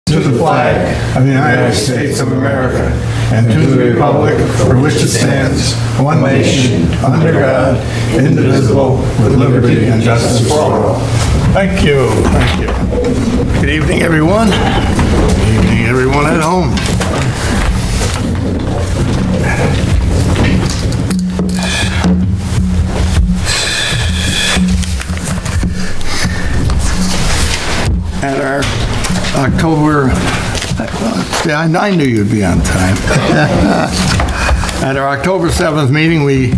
To the flag of the United States of America and to the republic for which it stands, one nation, under God, indivisible, with liberty and justice for all. Thank you. Thank you. Good evening, everyone. Good evening, everyone at home. At our October, I knew you'd be on time. At our October 7th meeting, we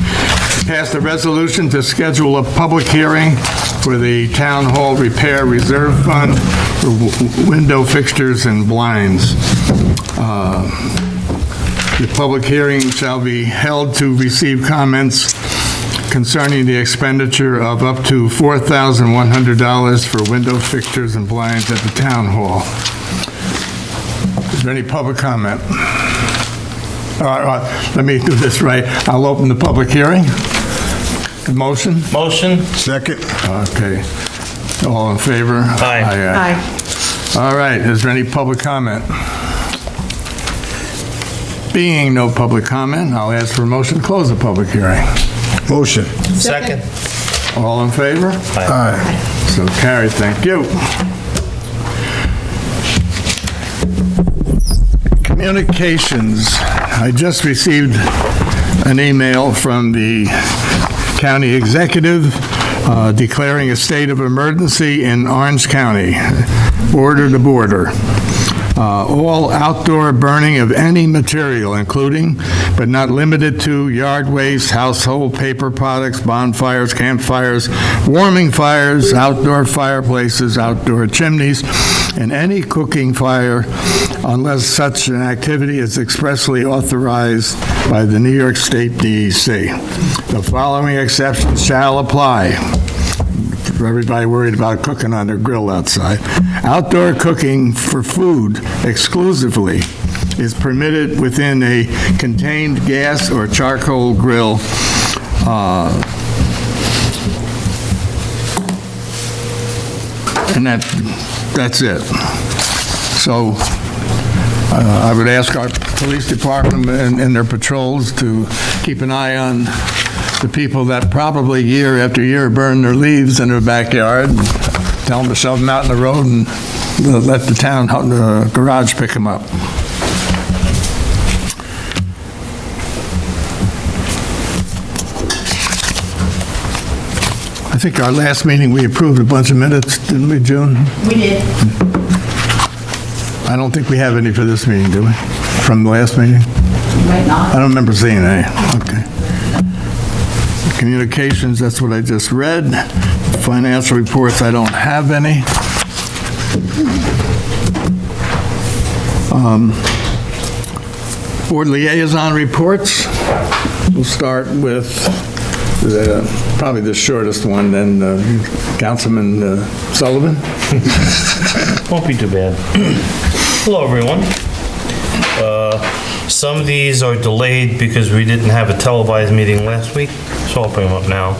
passed a resolution to schedule a public hearing for the Town Hall Repair Reserve Fund for window fixtures and blinds. The public hearing shall be held to receive comments concerning the expenditure of up to $4,100 for window fixtures and blinds at the Town Hall. Is there any public comment? All right, let me do this right. I'll open the public hearing. Motion? Motion? Second. Okay. All in favor? Aye. Aye. All right, is there any public comment? Being no public comment, I'll ask for a motion to close the public hearing. Motion. Second? All in favor? Aye. So carried, thank you. Communications. I just received an email from the county executive declaring a state of emergency in Orange County, border to border. All outdoor burning of any material, including but not limited to yard waste, household paper products, bonfires, campfires, warming fires, outdoor fireplaces, outdoor chimneys, and any cooking fire unless such an activity is expressly authorized by the New York State DEC. The following exceptions shall apply. For everybody worried about cooking on their grill outside. Outdoor cooking for food exclusively is permitted within a contained gas or charcoal grill and that's it. So I would ask our police department and their patrols to keep an eye on the people that probably year after year burn their leaves in their backyard. Tell them to shove them out in the road and let the town garage pick them up. I think our last meeting, we approved a bunch of minutes, didn't we, June? We did. I don't think we have any for this meeting, do we? From the last meeting? Might not. I don't remember seeing any. Okay. Communications, that's what I just read. Financial reports, I don't have any. Board liaison reports. We'll start with probably the shortest one, then Councilman Sullivan. Won't be too bad. Hello, everyone. Some of these are delayed because we didn't have a televised meeting last week, so I'll bring them up now.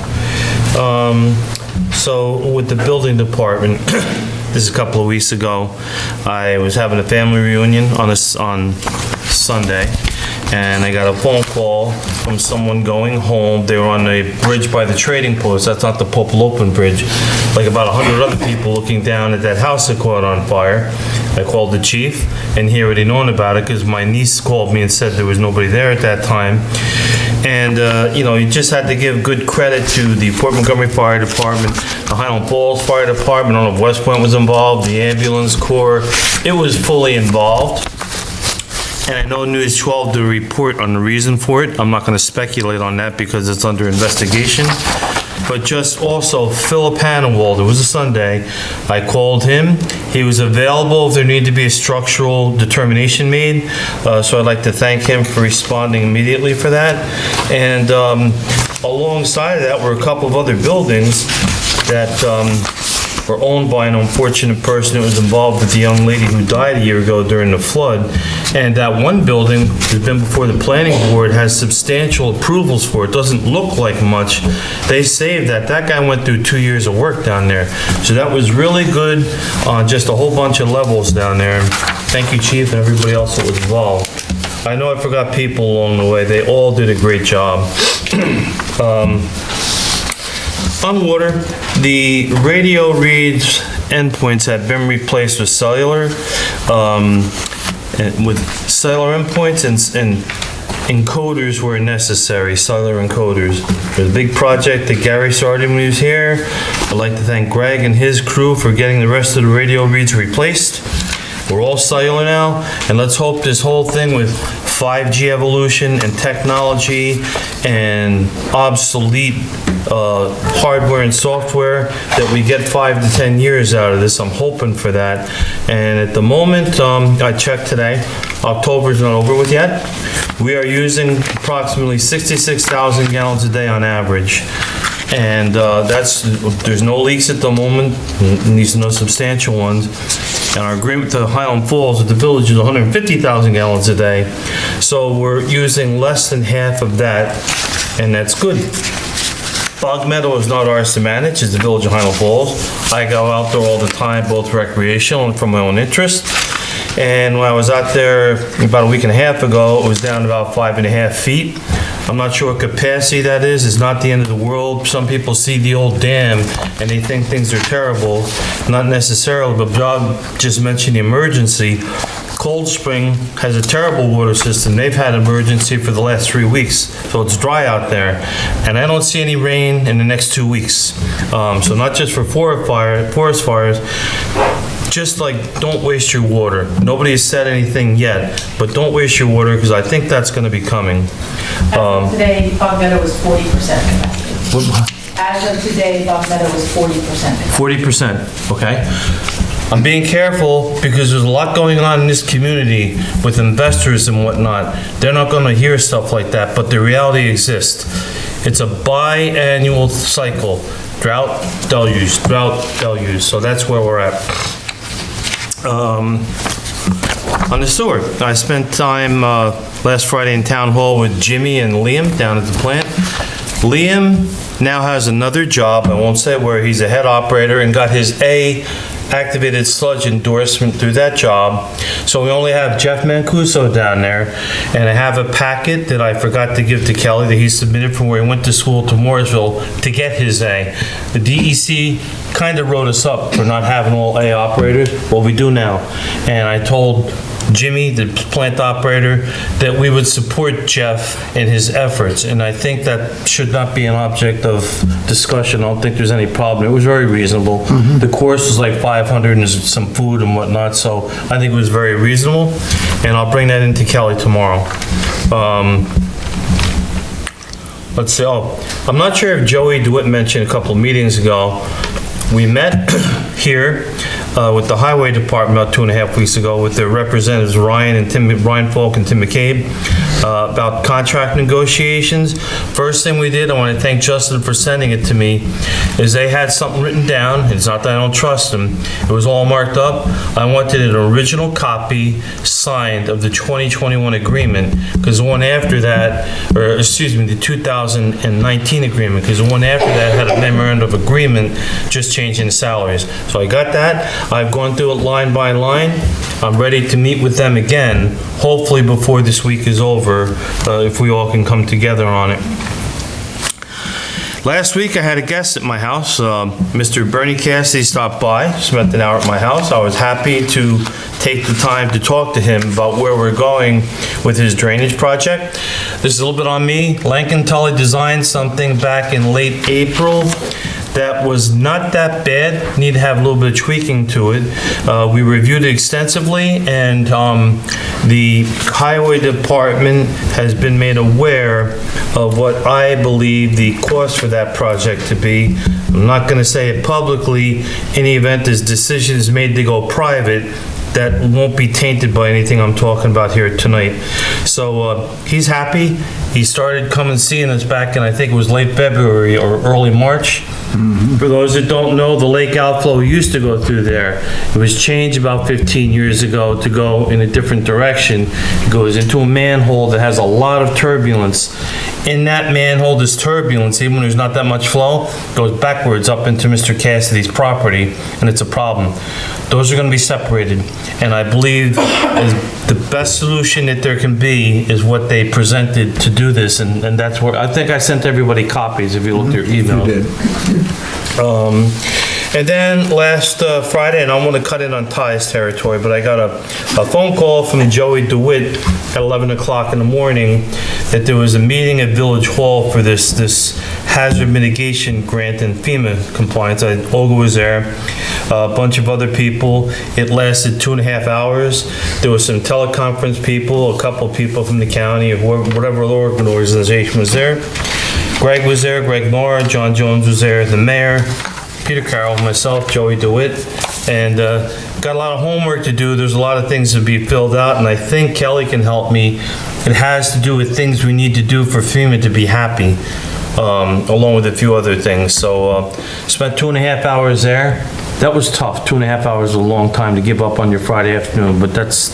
So with the building department, this is a couple of weeks ago, I was having a family reunion on Sunday, and I got a phone call from someone going home. They were on a bridge by the trading post. That's not the Popolopan Bridge. Like about 100 other people looking down at that house that caught on fire. I called the chief, and he already known about it because my niece called me and said there was nobody there at that time. And, you just had to give good credit to the Port Montgomery Fire Department, the Highland Falls Fire Department. I don't know if West Point was involved, the ambulance corps. It was fully involved. And I know News 12 did a report on the reason for it. I'm not going to speculate on that because it's under investigation. But just also Philip Hannawald, it was a Sunday, I called him. He was available if there needed to be a structural determination made. So I'd like to thank him for responding immediately for that. And alongside of that were a couple of other buildings that were owned by an unfortunate person who was involved with the young lady who died a year ago during the flood. And that one building has been before the planning board, has substantial approvals for it. Doesn't look like much. They saved that. That guy went through 2 years of work down there. So that was really good on just a whole bunch of levels down there. Thank you, Chief, and everybody else that was involved. I know I forgot people along the way. They all did a great job. On water, the radio reads endpoints have been replaced with cellular, with cellular endpoints and encoders where necessary, cellular encoders. There's a big project that Gary started when he was here. I'd like to thank Greg and his crew for getting the rest of the radio reads replaced. We're all cellular now, and let's hope this whole thing with 5G evolution and technology and obsolete hardware and software, that we get 5 to 10 years out of this. I'm hoping for that. And at the moment, I checked today, October's not over with yet. We are using approximately 66,000 gallons a day on average. And there's no leaks at the moment, and these are no substantial ones. And our agreement to Highland Falls with the village is 150,000 gallons a day. So we're using less than half of that, and that's good. Bog Meadow is not ours to manage, it's the village of Highland Falls. I go out there all the time, both recreational and for my own interest. And when I was out there about a week and a half ago, it was down about 5.5 feet. I'm not sure what capacity that is. It's not the end of the world. Some people see the old dam and they think things are terrible. Not necessarily, but Bob just mentioned the emergency. Cold Spring has a terrible water system. They've had emergency for the last 3 weeks, so it's dry out there. And I don't see any rain in the next 2 weeks. So not just for forest fires, just like, don't waste your water. Nobody has said anything yet, but don't waste your water, because I think that's going to be coming. As of today, Bog Meadow was 40% capacity. As of today, Bog Meadow was 40% capacity. 40%, okay. I'm being careful because there's a lot going on in this community with investors and whatnot. They're not going to hear stuff like that, but the reality exists. It's a biannual cycle. Drought, deluge, drought, deluge. So that's where we're at. On the sewer, I spent time last Friday in Town Hall with Jimmy and Liam down at the plant. Liam now has another job, I won't say where, he's a head operator and got his A activated sludge endorsement through that job. So we only have Jeff Mancuso down there, and I have a packet that I forgot to give to Kelly that he submitted from where he went to school to Mooresville to get his A. The DEC kind of wrote us up for not having all A operators. Well, we do now. And I told Jimmy, the plant operator, that we would support Jeff in his efforts, and I think that should not be an object of discussion. I don't think there's any problem. It was very reasonable. The course was like 500 and there's some food and whatnot, so I think it was very reasonable, and I'll bring that into Kelly tomorrow. Let's see, I'm not sure if Joey DeWitt mentioned a couple of meetings ago, we met here with the Highway Department about 2.5 weeks ago with their representatives Ryan Falk and Tim McCabe about contract negotiations. First thing we did, I want to thank Justin for sending it to me, is they had something written down. It's not that I don't trust them. It was all marked up. I wanted an original copy signed of the 2021 agreement, because the one after that, or excuse me, the 2019 agreement, because the one after that had a memorandum of agreement just changing the salaries. So I got that. I've gone through it line by line. I'm ready to meet with them again, hopefully before this week is over, if we all can come together on it. Last week, I had a guest at my house. Mr. Bernie Cassidy stopped by, spent an hour at my house. I was happy to take the time to talk to him about where we're going with his drainage project. This is a little bit on me. Lankin Tully designed something back in late April that was not that bad, need to have a little bit of tweaking to it. We reviewed it extensively, and the Highway Department has been made aware of what I believe the cost for that project to be. I'm not going to say it publicly. In the event this decision is made to go private, that won't be tainted by anything I'm talking about here tonight. So he's happy. He started coming seeing us back in, I think it was late February or early March. For those that don't know, the lake outflow used to go through there. It was changed about 15 years ago to go in a different direction. It goes into a manhole that has a lot of turbulence. In that manhole, there's turbulence, even when there's not that much flow, goes backwards up into Mr. Cassidy's property, and it's a problem. Those are gonna be separated, and I believe the best solution that there can be is what they presented to do this, and that's where, I think I sent everybody copies, if you looked at your email. You did. And then last Friday, and I'm gonna cut in on Ty's territory, but I got a phone call from Joey DeWitt at 11 o'clock in the morning that there was a meeting at Village Hall for this hazard mitigation grant and FEMA compliance. Olga was there, a bunch of other people. It lasted 2.5 hours. There was some teleconference people, a couple of people from the county, or whatever organization was there. Greg was there, Greg Moore, John Jones was there, the mayor, Peter Carroll, myself, Joey DeWitt, and got a lot of homework to do. There's a lot of things to be filled out, and I think Kelly can help me. It has to do with things we need to do for FEMA to be happy, along with a few other things. So spent 2.5 hours there. That was tough. 2.5 hours is a long time to give up on your Friday afternoon, but that's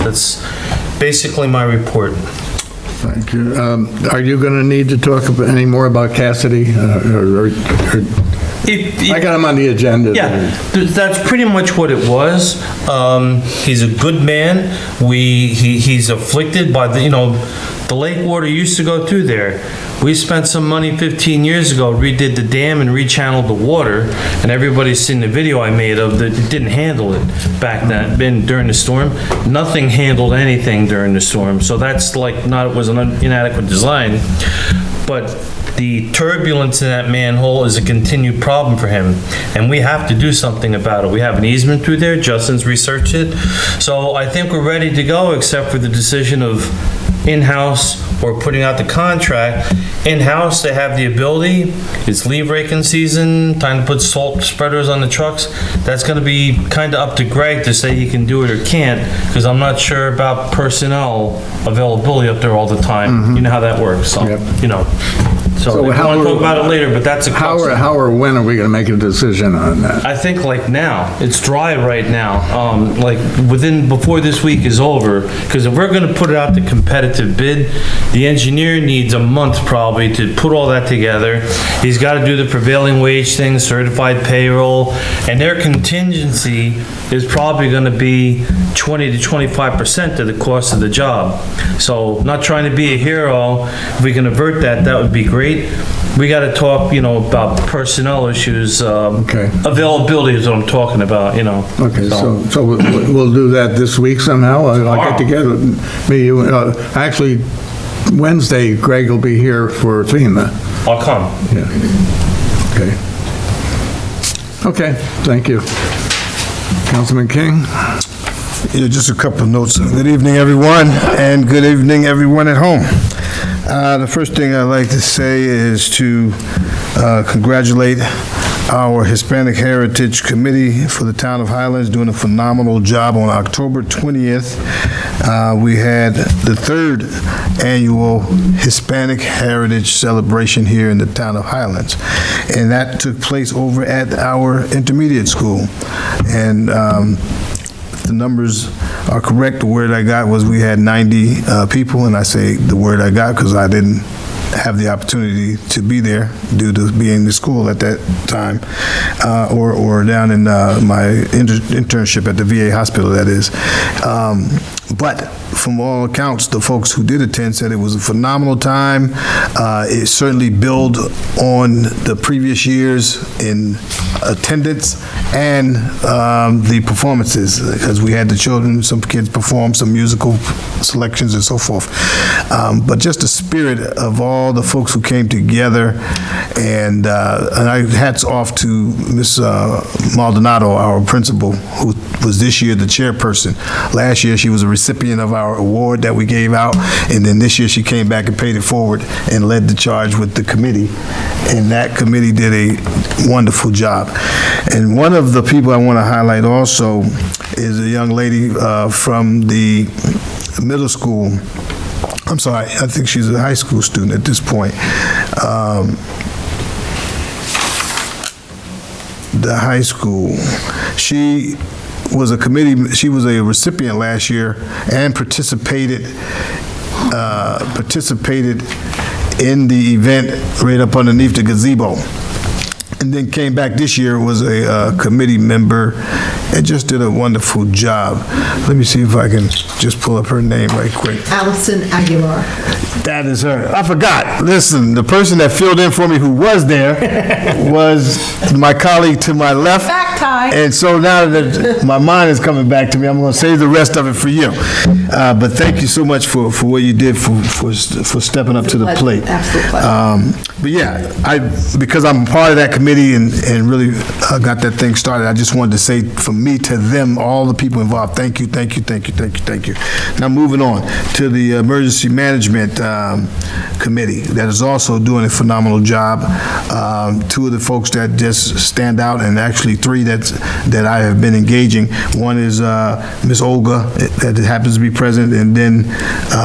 basically my report. Thank you. Are you going to need to talk any more about Cassidy? I got him on the agenda. Yeah, that's pretty much what it was. He's a good man. He's afflicted by the lake water used to go through there. We spent some money 15 years ago, redid the dam and rechanneled the water, and everybody's seen the video I made of that. It didn't handle it back then, during the storm. Nothing handled anything during the storm, so that's it was an inadequate design, but the turbulence in that manhole is a continued problem for him, and we have to do something about it. We have an easement through there, Justin's researched it, so I think we're ready to go, except for the decision of in-house or putting out the contract. In-house, they have the ability, it's leaf raking season, time to put salt spreaders on the trucks. That's gonna be kinda up to Greg to say he can do it or can't, because I'm not sure about personnel availability up there all the time. You know how that works, so, Yep. So we want to talk about it later, but that's a How or when are we going to make a decision on that? I think now. It's dry right now. Before this week is over, because if we're going to put it out to competitive bid, the engineer needs a month probably to put all that together. He's got to do the prevailing wage thing, certified payroll, and their contingency is probably going to be 20 to 25% of the cost of the job. So not trying to be a hero, if we can avert that, that would be great. We got to talk, about personnel issues. Okay. Availability is what I'm talking about, Okay, so we'll do that this week somehow. I'll get together. Actually, Wednesday, Greg will be here for FEMA. I'll come. Yeah. Okay. Okay, thank you. Councilman King? Yeah, just a couple of notes. Good evening, everyone, and good evening, everyone at home. The first thing I'd like to say is to congratulate our Hispanic Heritage Committee for the town of Highlands doing a phenomenal job. On October 20th, we had the third annual Hispanic Heritage Celebration here in the town of Highlands, and that took place over at our intermediate school. And the numbers are correct. The word I got was we had 90 people, and I say the word I got because I didn't have the opportunity to be there due to being in the school at that time, or down in my internship at the VA hospital, that is. But from all accounts, the folks who did attend said it was a phenomenal time. It certainly built on the previous years in attendance and the performances, because we had the children, some kids perform some musical selections and so forth. But just the spirit of all the folks who came together, and I hats off to Miss Maldonado, our principal, who was this year the chairperson. Last year she was a recipient of our award that we gave out, and then this year she came back and paid it forward and led the charge with the committee, and that committee did a wonderful job. And one of the people I want to highlight also is a young lady from the middle school. I'm sorry, I think she's a high school student at this point. the high school. She was a recipient last year and participated in the event right up underneath the gazebo. And then came back this year, was a committee member, and just did a wonderful job. Let me see if I can just pull up her name right quick. Allison Aguilar. That is her. I forgot. Listen, the person that filled in for me who was there was my colleague to my left. Back time. And so now that my mind is coming back to me, I'm going to save the rest of it for you. But thank you so much for what you did for stepping up to the plate. Absolute pleasure. But yeah, because I'm part of that committee and really got that thing started, I just wanted to say from me to them, all the people involved, thank you, thank you, thank you, thank you, thank you. Now moving on to the Emergency Management Committee that is also doing a phenomenal job. Two of the folks that just stand out, and actually three that I have been engaging. One is Miss Olga, that happens to be present, and then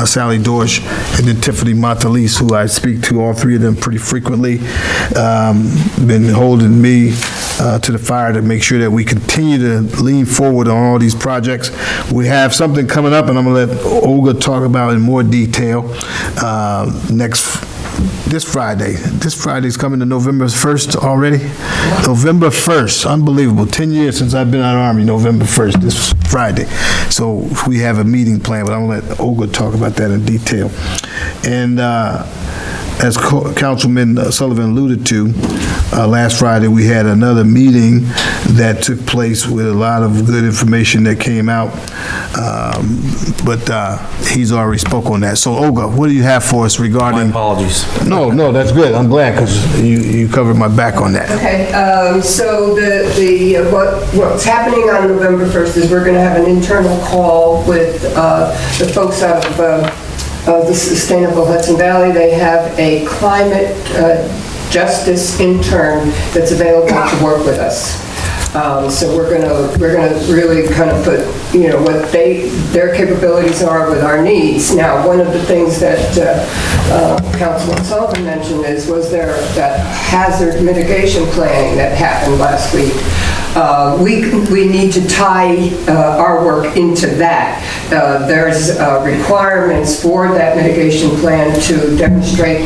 Sally Dorsch, and then Tiffany Montalise, who I speak to, all three of them pretty frequently. Been holding me to the fire to make sure that we continue to lean forward on all these projects. We have something coming up, and I'm going to let Olga talk about in more detail this Friday. This Friday's coming to November 1st already? November 1st, unbelievable. 10 years since I've been out of the Army, November 1st, this Friday. So we have a meeting planned, but I'm going to let Olga talk about that in detail. And as Councilman Sullivan alluded to, last Friday we had another meeting that took place with a lot of good information that came out, but he's already spoke on that. So Olga, what do you have for us regarding? My apologies. No, that's good. I'm glad because you covered my back on that. Okay, so what's happening on November 1st is we're going to have an internal call with the folks out of the Sustainable Hudson Valley. They have a climate justice intern that's available to work with us. So we're gonna really kind of put, what their capabilities are with our needs. Now, one of the things that Councilman Sullivan mentioned was there that hazard mitigation planning that happened last week. We need to tie our work into that. There's requirements for that mitigation plan to demonstrate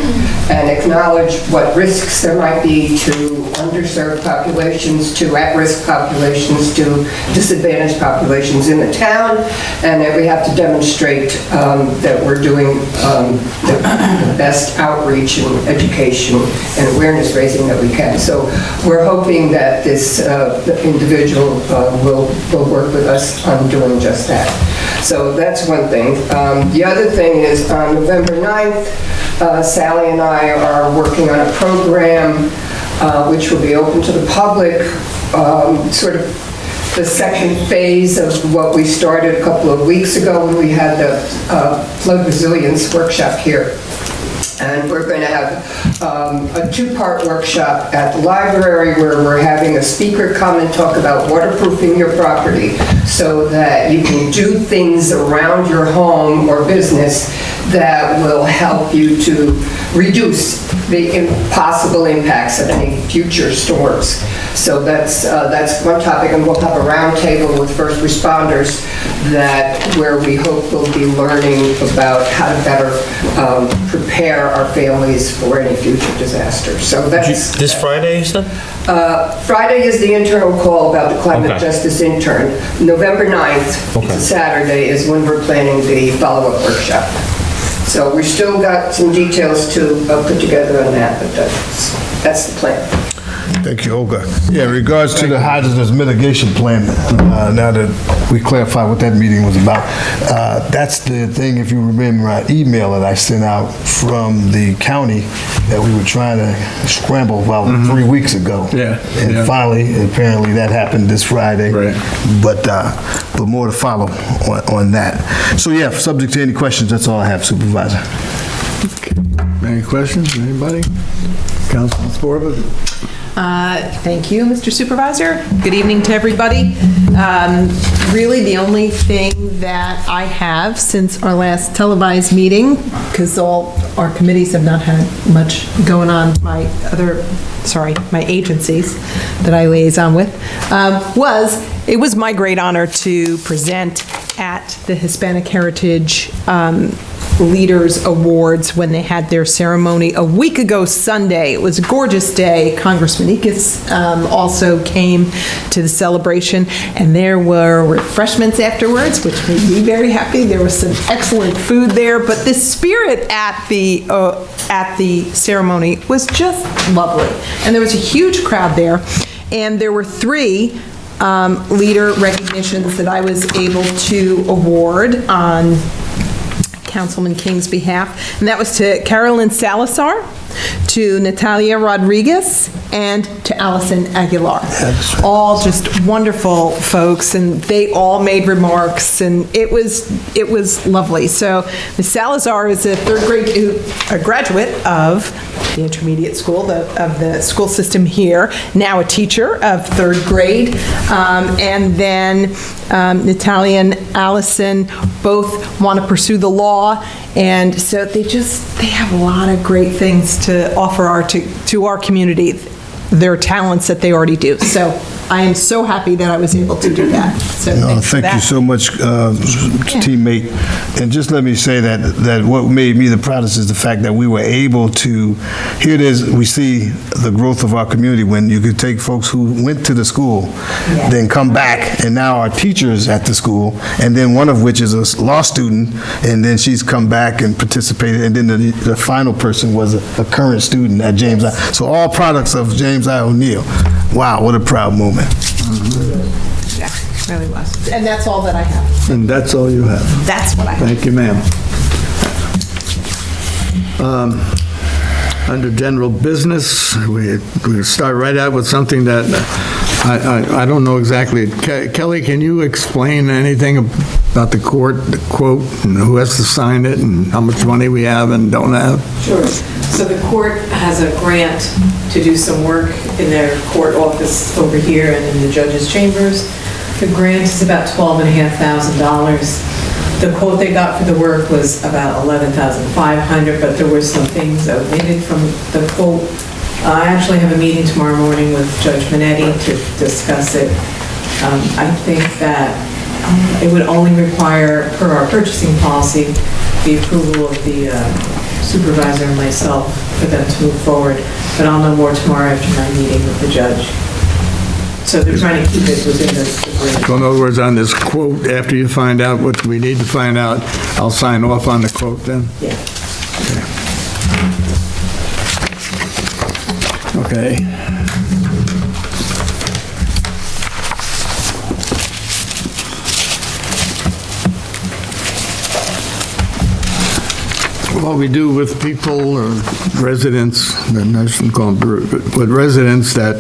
and acknowledge what risks there might be to underserved populations, to at-risk populations, to disadvantaged populations in the town, and that we have to demonstrate that we're doing the best outreach and education and awareness raising that we can. So we're hoping that this individual will work with us on doing just that. So that's one thing. The other thing is on November 9th, Sally and I are working on a program which will be open to the public, sort of the second phase of what we started a couple of weeks ago when we had the flood resilience workshop here. And we're going to have a two-part workshop at the library where we're having a speaker come and talk about waterproofing your property so that you can do things around your home or business that will help you to reduce the possible impacts of any future storms. So that's one topic, and we'll have a roundtable with first responders where we hope we'll be learning about how to better prepare our families for any future disaster. So that's This Friday, you said? Friday is the internal call about the climate justice intern. November 9th, Saturday, is when we're planning the follow-up workshop. So we've still got some details to put together on that, but that's the plan. Thank you, Olga. Yeah, in regards to the hazardous mitigation plan, now that we clarified what that meeting was about, that's the thing, if you remember my email that I sent out from the county that we were trying to scramble about 3 weeks ago. Yeah. And finally, apparently that happened this Friday. Right. But more to follow on that. So yeah, subject to any questions, that's all I have, Supervisor. Any questions, anybody? Councilman Sporba? Thank you, Mr. Supervisor. Good evening to everybody. Really, the only thing that I have since our last televised meeting, because all our committees have not had much going on, my agencies that I liaison with, it was my great honor to present at the Hispanic Heritage Leaders Awards when they had their ceremony a week ago Sunday. It was a gorgeous day. Congressman Ickes also came to the celebration, and there were refreshments afterwards, which made me very happy. There was some excellent food there, but the spirit at the ceremony was just lovely. And there was a huge crowd there, and there were 3 leader recognitions that I was able to award on Councilman King's behalf, and that was to Carolyn Salazar, to Natalia Rodriguez, and to Allison Aguilar. All just wonderful folks, and they all made remarks, and it was lovely. So Ms. Salazar is a a graduate of the intermediate school, of the school system here, now a teacher of 3rd grade, and then Natalia and Allison both want to pursue the law, and so they have a lot of great things to offer to our community, their talents that they already do. So I am so happy that I was able to do that. So Thank you so much, teammate. And just let me say that what made me the proudest is the fact that we were able to, here it is, we see the growth of our community when you could take folks who went to the school, then come back, and now are teachers at the school, and then one of which is a law student, and then she's come back and participated, and then the final person was a current student at James I. So all products of James I. O'Neill. Wow, what a proud moment. yeah, it really was. And that's all that I have. And that's all you have. That's what I have. Thank you, ma'am. Under general business, we start right out with something that I don't know exactly. Kelly, can you explain anything about the court, the quote, and who has to sign it, and how much money we have and don't have? Sure. So the court has a grant to do some work in their court office over here and in the judge's chambers. The grant is about $12,500. The quote they got for the work was about $11,500, but there were some things omitted from the quote. I actually have a meeting tomorrow morning with Judge Minetti to discuss it. I think that it would only require, per our purchasing policy, the approval of the supervisor and myself for them to move forward. But I'll know more tomorrow after my meeting with the judge. So they're trying to keep it within the grant. So in other words, on this quote, after you find out what we need to find out, I'll sign off on the quote then? Yeah. Okay. What we do with people or residents, I shouldn't call them, but residents that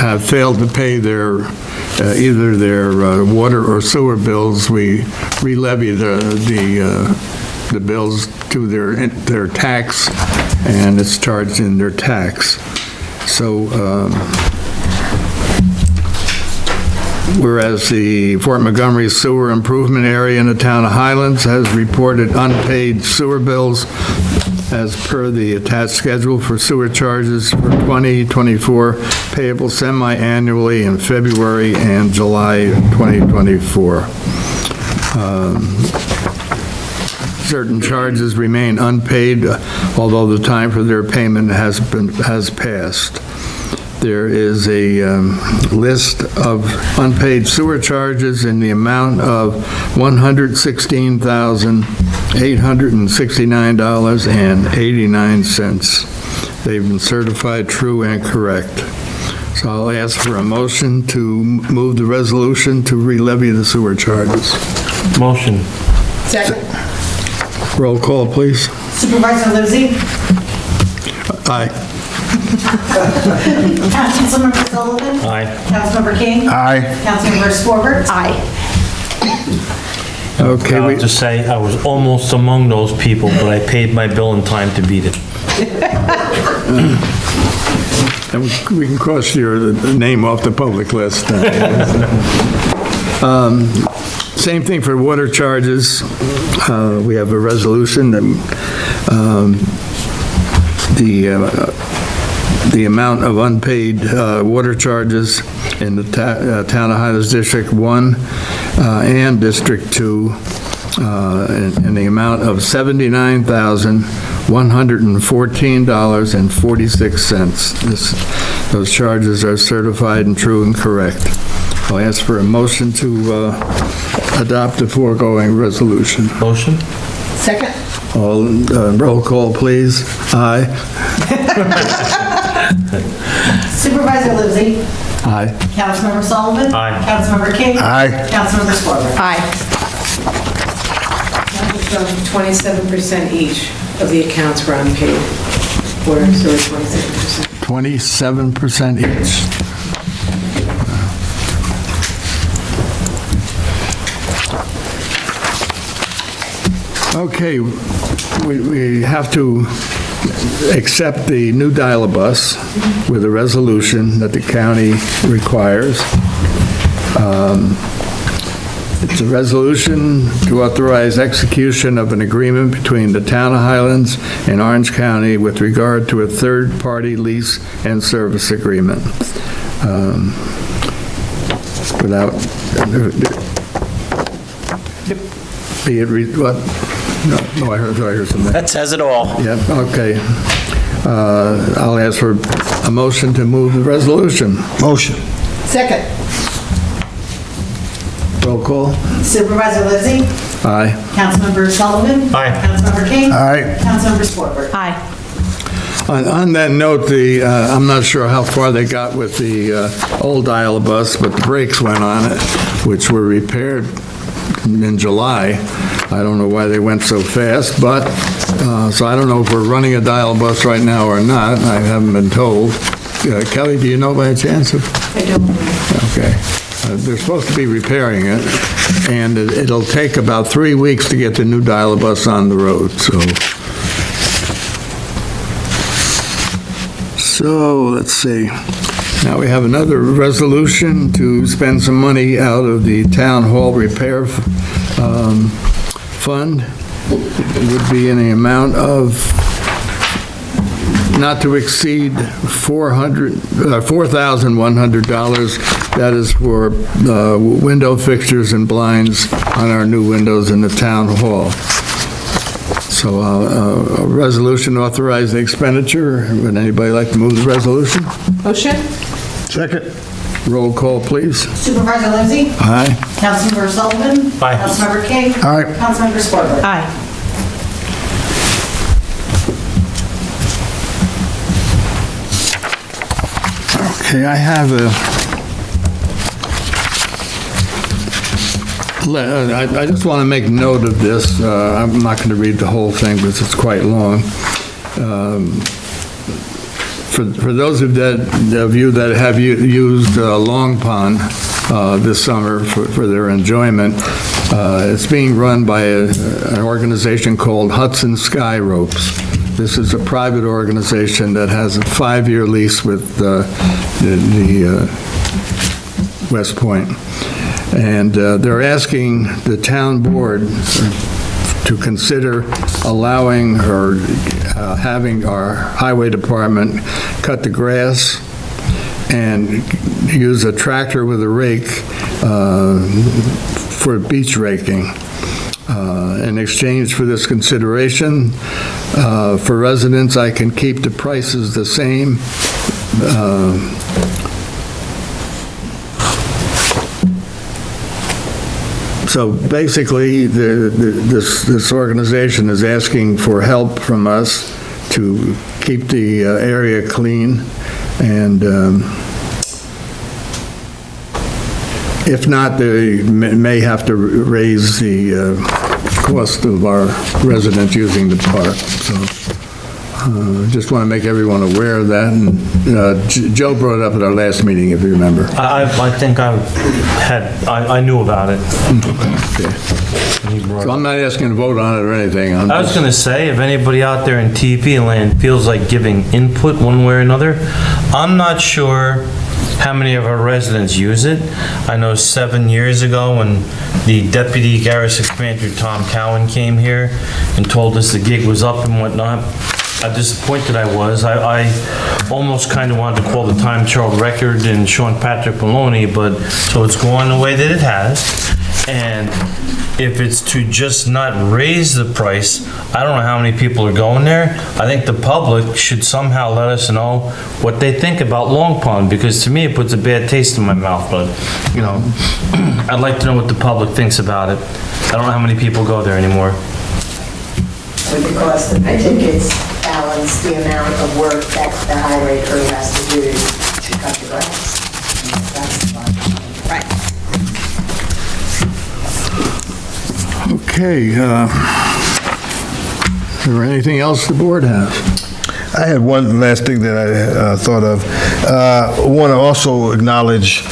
have failed to pay their either their water or sewer bills, we re-levy the bills to their tax, and it's charged in their tax. So whereas the Fort Montgomery Sewer Improvement Area in the town of Highlands has reported unpaid sewer bills as per the attached schedule for sewer charges for 2024, payable semi-annually in February and July 2024. Certain charges remain unpaid, although the time for their payment has passed. There is a list of unpaid sewer charges in the amount of $116,869.89. They've been certified true and correct. So I'll ask for a motion to move the resolution to re-levy the sewer charges. Motion. Second. Roll call, please. Supervisor Lizzie? Aye. Councilmember Sullivan? Aye. Councilmember King? Aye. Councilmember Scorber? Aye. Okay, Proud to say I was almost among those people, but I paid my bill in time to beat it. and we can cross your name off the public list. Same thing for water charges. We have a resolution that the amount of unpaid water charges in the Town of Highlands District 1 and District 2 in the amount of $79,114.46. Those charges are certified and true and correct. I'll ask for a motion to adopt the foregoing resolution. Motion? Second? All, roll call, please. Aye. Supervisor Luzzi. Aye. Councilmember Sullivan. Aye. Councilmember King. Aye. Councilmember Scorber. Aye. 27% each of the accounts were unpaid. Water, sewer, 27%. 27% each. Okay, we have to accept the new dial-a-bus with a resolution that the county requires. It's a resolution to authorize execution of an agreement between the Town of Highlands and Orange County with regard to a third-party lease and service agreement. Without, be it, what? No, I heard something. That says it all. Yeah, okay. I'll ask for a motion to move the resolution. Motion. Second? Roll call. Supervisor Luzzi. Aye. Councilmember Sullivan. Aye. Councilmember King. Aye. Councilmember Scorber. Aye. On that note, I'm not sure how far they got with the old dial-a-bus, but the brakes went on it, which were repaired in July. I don't know why they went so fast, but, so I don't know if we're running a dial-a-bus right now or not. I haven't been told. Kelly, do you know by chance? I don't know. Okay. They're supposed to be repairing it, and it'll take about 3 weeks to get the new dial-a-bus on the road, so. So, let's see. Now we have another resolution to spend some money out of the town hall repair fund. It would be in the amount of not to exceed $4,100. That is for window fixtures and blinds on our new windows in the town hall. So a resolution authorizing the expenditure. Would anybody like to move the resolution? Motion? Second. Roll call, please. Supervisor Luzzi. Aye. Councilmember Sullivan. Aye. Councilmember King. Aye. Councilmember Scorber. Aye. Okay, I have I just want to make note of this. I'm not going to read the whole thing because it's quite long. For those of you that have used Long Pond this summer for their enjoyment, it's being run by an organization called Hudson Sky Ropes. This is a private organization that has a 5-year lease with the West Point. And they're asking the town board to consider allowing or having our highway department cut the grass and use a tractor with a rake for beach raking. In exchange for this consideration, for residents, I can keep the prices the same. So basically, this organization is asking for help from us to keep the area clean, and if not, they may have to raise the cost of our residents using the park. So just want to make everyone aware of that. And Joe brought it up at our last meeting, if you remember. I think I knew about it. Okay. So I'm not asking to vote on it or anything. I was gonna say, if anybody out there in TV land feels like giving input one way or another, I'm not sure how many of our residents use it. I know 7 years ago when the Deputy Garrison Commander Tom Cowan came here and told us the gig was up and whatnot, how disappointed I was. I almost kind of wanted to call the time child record and Sean Patrick Maloney, but, so it's going the way that it has. And if it's to just not raise the price, I don't know how many people are going there. I think the public should somehow let us know what they think about Long Pond, because to me, it puts a bad taste in my mouth, but, you know, I'd like to know what the public thinks about it. I don't know how many people go there anymore. With the cost of the tickets, balance the amount of work that the highway crew has to do to cut the grass. That's the bottom line. Right. Okay, is there anything else the board has? I had one last thing that I thought of. I want to also acknowledge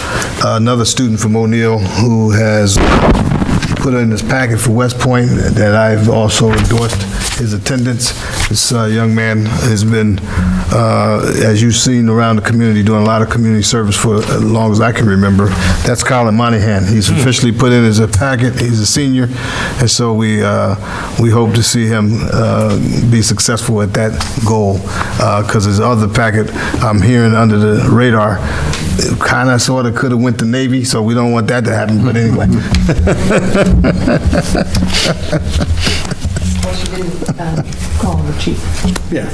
another student from O'Neill who has put in his packet for West Point that I've also endorsed his attendance. This young man has been, as you've seen around the community, doing a lot of community service for as long as I can remember. That's Colin Monahan. He's officially put in his packet. He's a senior, and so we hope to see him be successful at that goal. Because his other packet, I'm hearing under the radar, kind of sort of could have went to Navy, so we don't want that to happen. But anyway. Call the chief. Yeah.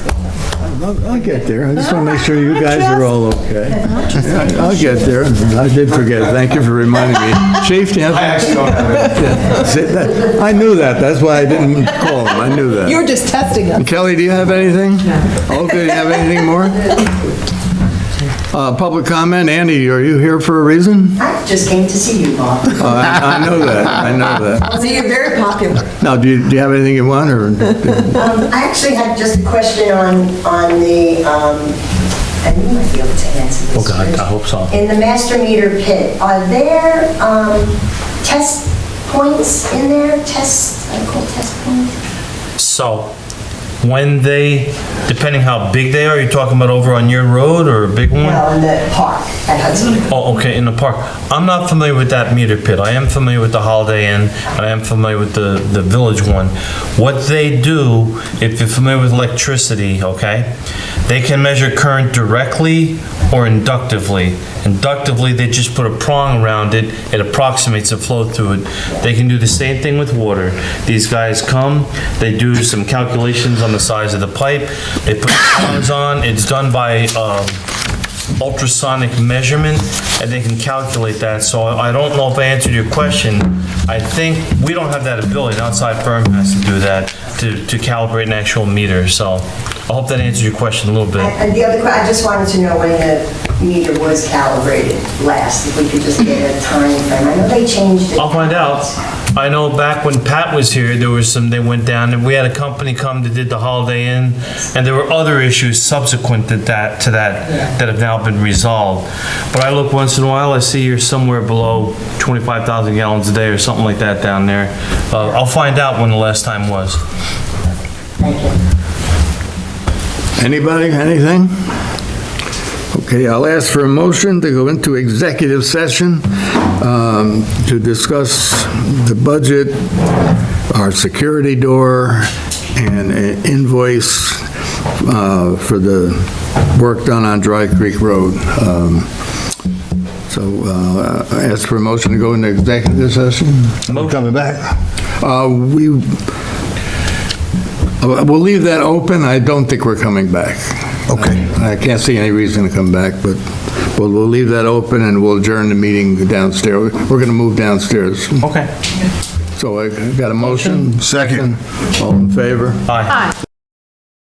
I'll get there. I just want to make sure you guys are all okay. Yeah, I'll get there. I did forget. Thank you for reminding me. Chief, do you have? I actually don't have it. I knew that. That's why I didn't call him. I knew that. You were just testing us. Kelly, do you have anything? No. Okay, do you have anything more? Public comment. Andy, are you here for a reason? I just came to see you, Bob. I know that. I know that. So you're very popular. Now, do you have anything you want, or? I actually had just a question on the, and you might be able to answer this. Oh, God, I hope so. In the master meter pit, are there test points in there? I call test points? So, when they, depending how big they are, you're talking about over on your road or a big one? No, in the park at Hudson. Oh, okay, in the park. I'm not familiar with that meter pit. I am familiar with the Holiday Inn, and I am familiar with the village one. What they do, if you're familiar with electricity, okay, they can measure current directly or inductively. Inductively, they just put a prong around it. It approximates the flow through it. They can do the same thing with water. These guys come, they do some calculations on the size of the pipe, they put prongs on, it's done by ultrasonic measurement, and they can calculate that. So I don't know if I answered your question. I think we don't have that ability. An outside firm has to do that, to calibrate an actual meter. So I hope that answers your question a little bit. And the other, I just wanted to know when the meter was calibrated last, if we could just get a time frame. I know they changed it. I'll find out. I know back when Pat was here, there was some, they went down, and we had a company come that did the Holiday Inn, and there were other issues subsequent to that that have now been resolved. But I look once in a while, I see you're somewhere below 25,000 gallons a day or something like that down there. I'll find out when the last time was. Thank you. Anybody, anything? Okay, I'll ask for a motion to go into executive session to discuss the budget, our security door, and an invoice for the work done on Dry Creek Road. So I ask for a motion to go into executive session. I'm coming back. We'll leave that open. I don't think we're coming back. Okay. I can't see any reason to come back, but we'll leave that open and we'll adjourn the meeting downstairs. We're going to move downstairs. Okay. So I got a motion? Second. All in favor? Aye.